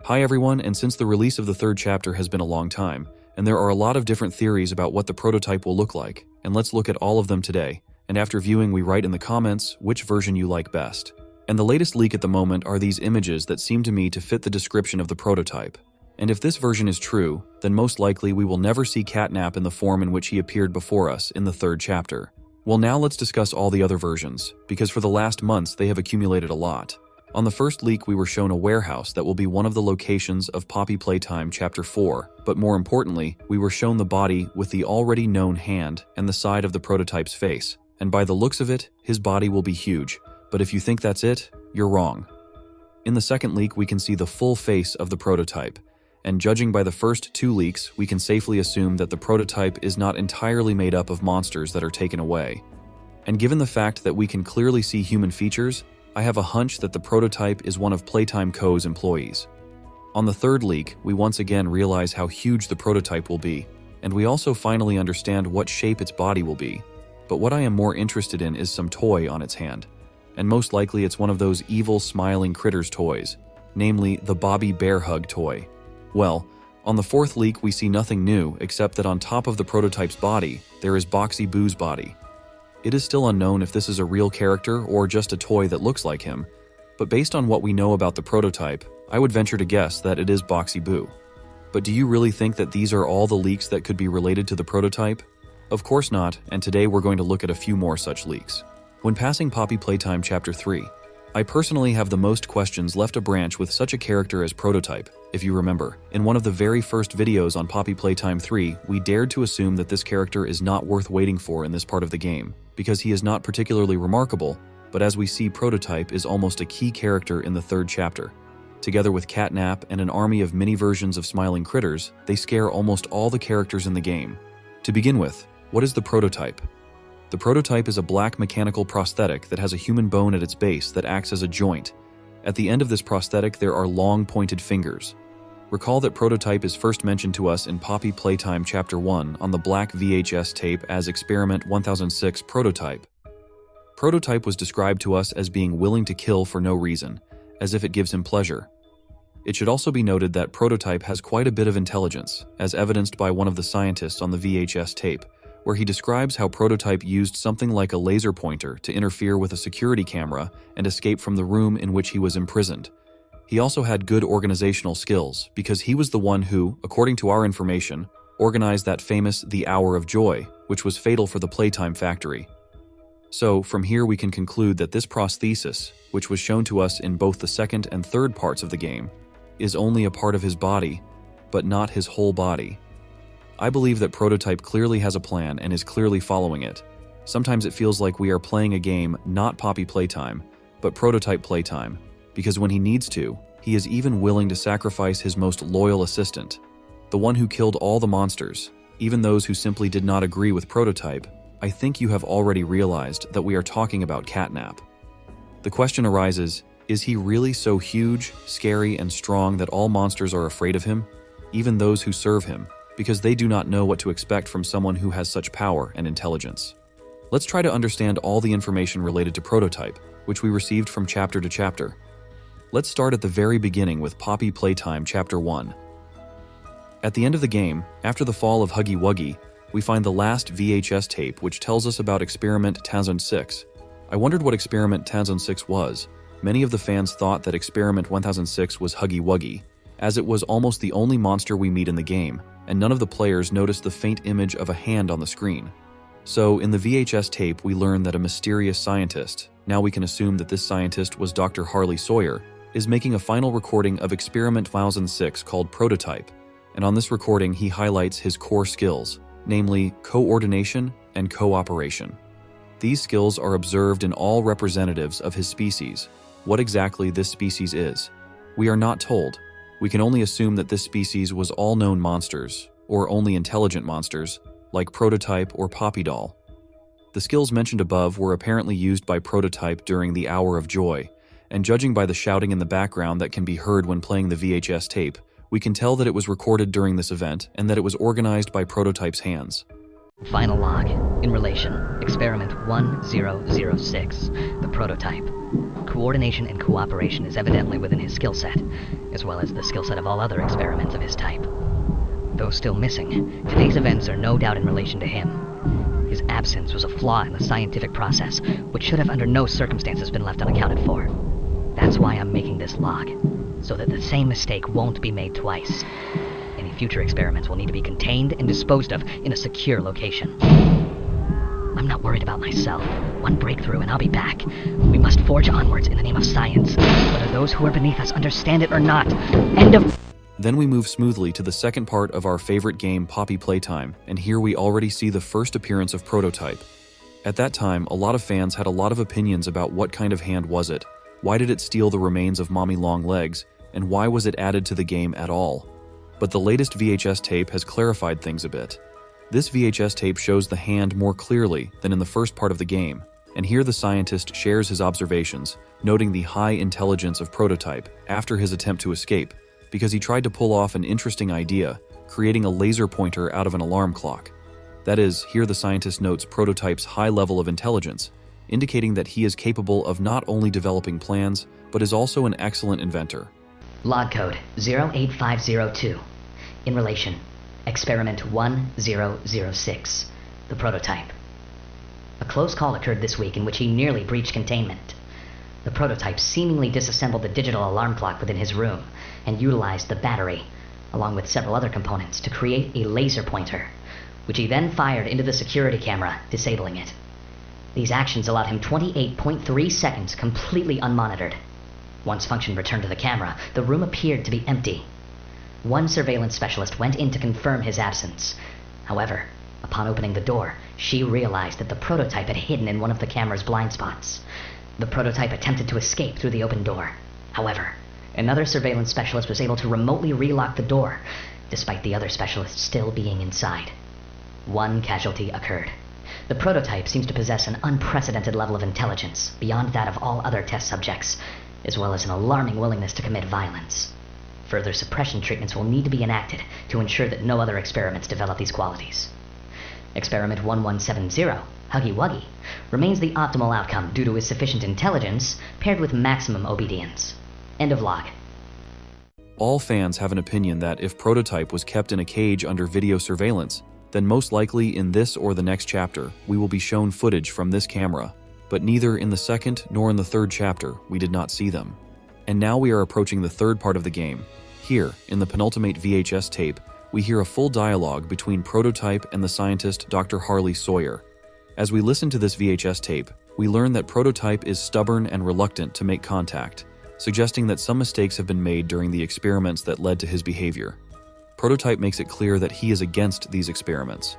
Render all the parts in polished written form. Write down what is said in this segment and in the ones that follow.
Hi everyone, and since the release of the third chapter has been a long time, and there are a lot of different theories about what the prototype will look like, and let's look at all of them today, and after viewing we write in the comments which version you like best. And the latest leak at the moment are these images that seem to me to fit the description of the prototype. And if this version is true, then most likely we will never see CatNap in the form in which he appeared before us in the third chapter. Well, now let's discuss all the other versions, because for the last months they have accumulated a lot. On the first leak we were shown a warehouse that will be one of the locations of Poppy Playtime Chapter 4, but more importantly, we were shown the body with the already known hand and the side of the prototype's face. And by the looks of it, his body will be huge, but if you think that's it, you're wrong. In the second leak we can see the full face of the prototype, and judging by the first two leaks, we can safely assume that the prototype is not entirely made up of monsters that are taken away. And given the fact that we can clearly see human features, I have a hunch that the prototype is one of Playtime Co.'s employees. On the third leak, we once again realize how huge the prototype will be, and we also finally understand what shape its body will be. But what I am more interested in is some toy on its hand, and most likely it's one of those evil smiling critters toys, namely the Bobby Bear Hug toy. Well, on the fourth leak we see nothing new except that on top of the prototype's body, there is Boxy Boo's body. It is still unknown if this is a real character or just a toy that looks like him, but based on what we know about the prototype, I would venture to guess that it is Boxy Boo. But do you really think that these are all the leaks that could be related to the prototype? Of course not, and today we're going to look at a few more such leaks. When passing Poppy Playtime Chapter 3, I personally have the most questions left a branch with such a character as Prototype. If you remember, in one of the very first videos on Poppy Playtime 3, we dared to assume that this character is not worth waiting for in this part of the game, because he is not particularly remarkable, but as we see, Prototype is almost a key character in the third chapter. Together with CatNap and an army of mini versions of smiling critters, they scare almost all the characters in the game. To begin with, what is the prototype? The prototype is a black mechanical prosthetic that has a human bone at its base that acts as a joint. At the end of this prosthetic there are long pointed fingers. Recall that Prototype is first mentioned to us in Poppy Playtime Chapter 1 on the black VHS tape as Experiment 1006 Prototype. Prototype was described to us as being willing to kill for no reason, as if it gives him pleasure. It should also be noted that Prototype has quite a bit of intelligence, as evidenced by one of the scientists on the VHS tape, where he describes how Prototype used something like a laser pointer to interfere with a security camera and escape from the room in which he was imprisoned. He also had good organizational skills, because he was the one who, according to our information, organized that famous The Hour of Joy, which was fatal for the Playtime factory. So, from here we can conclude that this prosthesis, which was shown to us in both the second and third parts of the game, is only a part of his body, but not his whole body. I believe that Prototype clearly has a plan and is clearly following it. Sometimes it feels like we are playing a game not Poppy Playtime, but Prototype Playtime, because when he needs to, he is even willing to sacrifice his most loyal assistant, the one who killed all the monsters, even those who simply did not agree with Prototype. I think you have already realized that we are talking about CatNap. The question arises, is he really so huge, scary, and strong that all monsters are afraid of him, even those who serve him, because they do not know what to expect from someone who has such power and intelligence? Let's try to understand all the information related to Prototype, which we received from chapter to chapter. Let's start at the very beginning with Poppy Playtime Chapter 1. At the end of the game, after the fall of Huggy Wuggy, we find the last VHS tape which tells us about Experiment 1006. I wondered what Experiment 1006 was. Many of the fans thought that Experiment 1006 was Huggy Wuggy, as it was almost the only monster we meet in the game, and none of the players noticed the faint image of a hand on the screen. So, in the VHS tape we learn that a mysterious scientist, now we can assume that this scientist was Dr. Harley Sawyer, is making a final recording of Experiment 1006 called Prototype, and on this recording he highlights his core skills, namely coordination and cooperation. These skills are observed in all representatives of his species. What exactly this species is, we are not told. We can only assume that this species was all known monsters, or only intelligent monsters, like Prototype or Poppy Doll. The skills mentioned above were apparently used by Prototype during the Hour of Joy, and judging by the shouting in the background that can be heard when playing the VHS tape, we can tell that it was recorded during this event and that it was organized by Prototype's hands. Final log. In relation, Experiment 1006, the prototype. Coordination and cooperation is evidently within his skill set, as well as the skill set of all other experiments of his type. Though still missing, today's events are no doubt in relation to him. His absence was a flaw in the scientific process, which should have under no circumstances been left unaccounted for. That's why I'm making this log, so that the same mistake won't be made twice. Any future experiments will need to be contained and disposed of in a secure location. I'm not worried about myself. One breakthrough and I'll be back. We must forge onwards in the name of science, whether those who are beneath us understand it or not. End of... Then we move smoothly to the second part of our favorite game, Poppy Playtime, and here we already see the first appearance of Prototype. At that time, a lot of fans had a lot of opinions about what kind of hand was it, why did it steal the remains of Mommy Longlegs, and why was it added to the game at all. But the latest VHS tape has clarified things a bit. This VHS tape shows the hand more clearly than in the first part of the game, and here the scientist shares his observations, noting the high intelligence of Prototype after his attempt to escape, because he tried to pull off an interesting idea, creating a laser pointer out of an alarm clock. That is, here the scientist notes Prototype's high level of intelligence, indicating that he is capable of not only developing plans, but is also an excellent inventor. Log code 08502. In relation, Experiment 1006, the prototype. A close call occurred this week in which he nearly breached containment. The prototype seemingly disassembled the digital alarm clock within his room and utilized the battery, along with several other components, to create a laser pointer, which he then fired into the security camera, disabling it. These actions allowed him 28.3 seconds completely unmonitored. Once function returned to the camera, the room appeared to be empty. One surveillance specialist went in to confirm his absence. However, upon opening the door, she realized that the prototype had hidden in one of the camera's blind spots. The prototype attempted to escape through the open door. However, another surveillance specialist was able to remotely relock the door, despite the other specialist still being inside. One casualty occurred. The prototype seems to possess an unprecedented level of intelligence, beyond that of all other test subjects, as well as an alarming willingness to commit violence. Further suppression treatments will need to be enacted to ensure that no other experiments develop these qualities. Experiment 1170, Huggy Wuggy, remains the optimal outcome due to his sufficient intelligence paired with maximum obedience. End of log. All fans have an opinion that if Prototype was kept in a cage under video surveillance, then most likely in this or the next chapter, we will be shown footage from this camera. But neither in the second nor in the third chapter, we did not see them. And now we are approaching the third part of the game. Here, in the penultimate VHS tape, we hear a full dialogue between Prototype and the scientist Dr. Harley Sawyer. As we listen to this VHS tape, we learn that Prototype is stubborn and reluctant to make contact, suggesting that some mistakes have been made during the experiments that led to his behavior. Prototype makes it clear that he is against these experiments.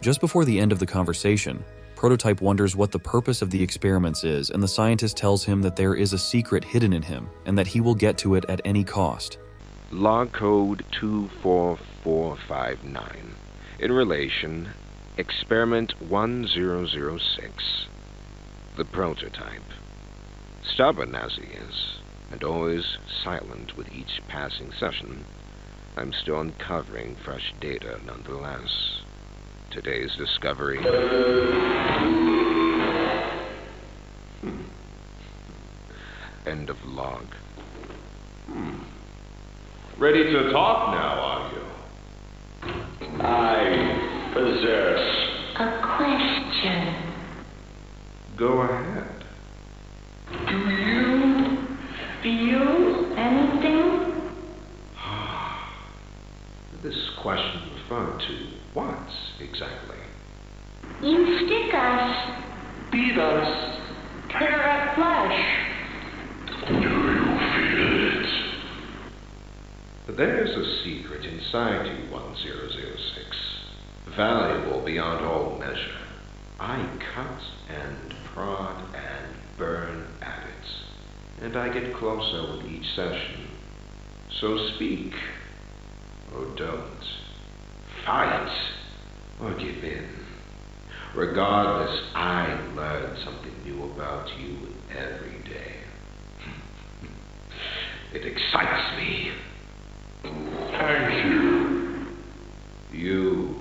Just before the end of the conversation, Prototype wonders what the purpose of the experiments is, and the scientist tells him that there is a secret hidden in him, and that he will get to it at any cost. Log code 24459. In relation, Experiment 1006. The prototype. Stubborn as he is, and always silent with each passing session, I'm still uncovering fresh data nonetheless. Today's discovery... End of log. Ready to talk now, are you? I possess a question. Go ahead. Do you feel anything? This question referred to what exactly? You stick us, Beat us. tear at flesh. Do you feel it? There's a secret inside you, 1006. Valuable beyond all measure. I cut and prod and burn at it, and I get closer with each session. So speak, or don't. Fight, or give in. Regardless, I learn something new about you every day. It excites me. Thank you. You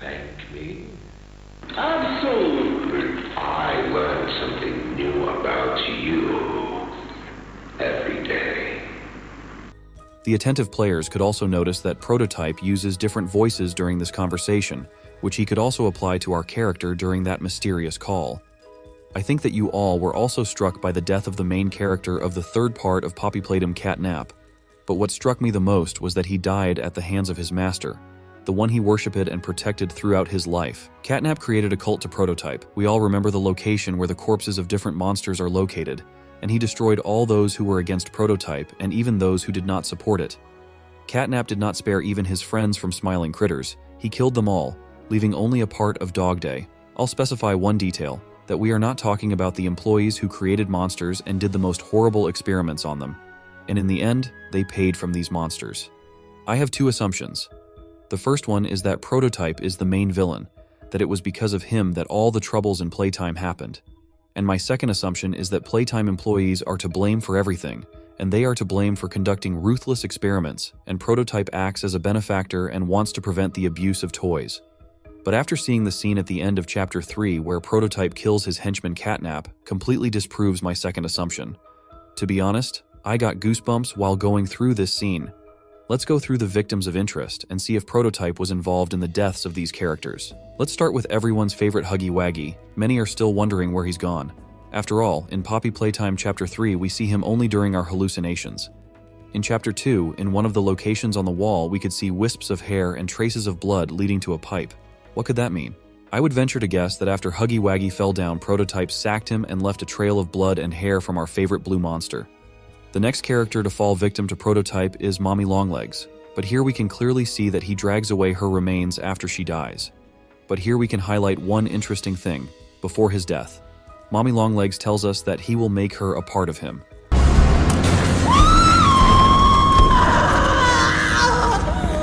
thank me. The attentive players could also notice that Prototype uses different voices during this conversation, which he could also apply to our character during that mysterious call. I think that you all were also struck by the death of the main character of the third part of Poppy Playtime CatNap, but what struck me the most was that he died at the hands of his master, the one he worshipped and protected throughout his life. CatNap created a cult to Prototype. We all remember the location where the corpses of different monsters are located, and he destroyed all those who were against Prototype and even those who did not support it. CatNap did not spare even his friends from smiling critters. He killed them all, leaving only a part of Dog Day. I'll specify one detail, that we are not talking about the employees who created monsters and did the most horrible experiments on them. And in the end, they paid from these monsters. I have two assumptions. The first one is that Prototype is the main villain, that it was because of him that all the troubles in Playtime happened. And my second assumption is that Playtime employees are to blame for everything, and they are to blame for conducting ruthless experiments, and Prototype acts as a benefactor and wants to prevent the abuse of toys. But after seeing the scene at the end of Chapter 3 where Prototype kills his henchman CatNap, completely disproves my second assumption. To be honest, I got goosebumps while going through this scene. Let's go through the victims of interest and see if Prototype was involved in the deaths of these characters. Let's start with everyone's favorite Huggy Wuggy. Many are still wondering where he's gone. After all, in Poppy Playtime Chapter 3 we see him only during our hallucinations. In Chapter 2, in one of the locations on the wall we could see wisps of hair and traces of blood leading to a pipe. What could that mean? I would venture to guess that after Huggy Wuggy fell down, Prototype sacked him and left a trail of blood and hair from our favorite blue monster. The next character to fall victim to Prototype is Mommy Longlegs, but here we can clearly see that he drags away her remains after she dies. But here we can highlight one interesting thing. Before his death, Mommy Longlegs tells us that he will make her a part of him.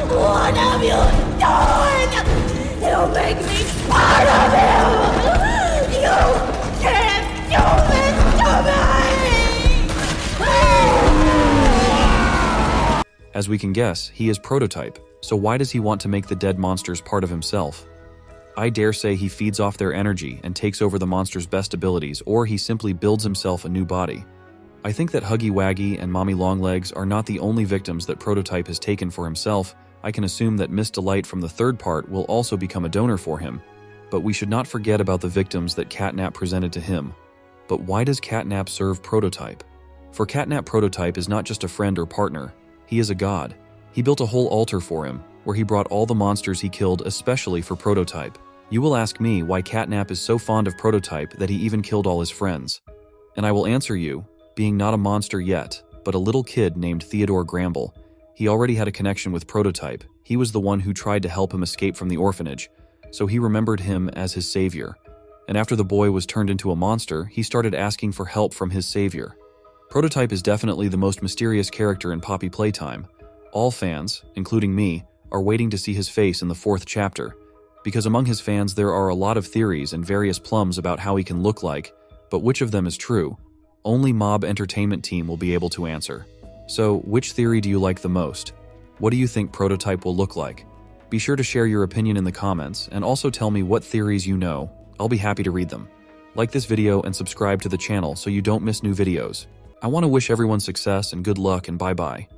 What have you done? You make me part of you! You can't do this to me! As we can guess, he is Prototype, so why does he want to make the dead monsters part of himself? I dare say he feeds off their energy and takes over the monster's best abilities, or he simply builds himself a new body. I think that Huggy Wuggy and Mommy Longlegs are not the only victims that Prototype has taken for himself. I can assume that Miss Delight from the third part will also become a donor for him, but we should not forget about the victims that CatNap presented to him. But why does CatNap serve Prototype? For CatNap, Prototype is not just a friend or partner, he is a god. He built a whole altar for him, where he brought all the monsters he killed especially for Prototype. You will ask me why CatNap is so fond of Prototype that he even killed all his friends. And I will answer you, being not a monster yet, but a little kid named Theodore Gramble. He already had a connection with Prototype. He was the one who tried to help him escape from the orphanage, so he remembered him as his savior. And after the boy was turned into a monster, he started asking for help from his savior. Prototype is definitely the most mysterious character in Poppy Playtime. All fans, including me, are waiting to see his face in the fourth chapter, because among his fans there are a lot of theories and various plums about how he can look like, but which of them is true? Only Mob Entertainment Team will be able to answer. So, which theory do you like the most? What do you think Prototype will look like? Be sure to share your opinion in the comments, and also tell me what theories you know. I'll be happy to read them. Like this video and subscribe to the channel so you don't miss new videos. I want to wish everyone success and good luck, and bye-bye.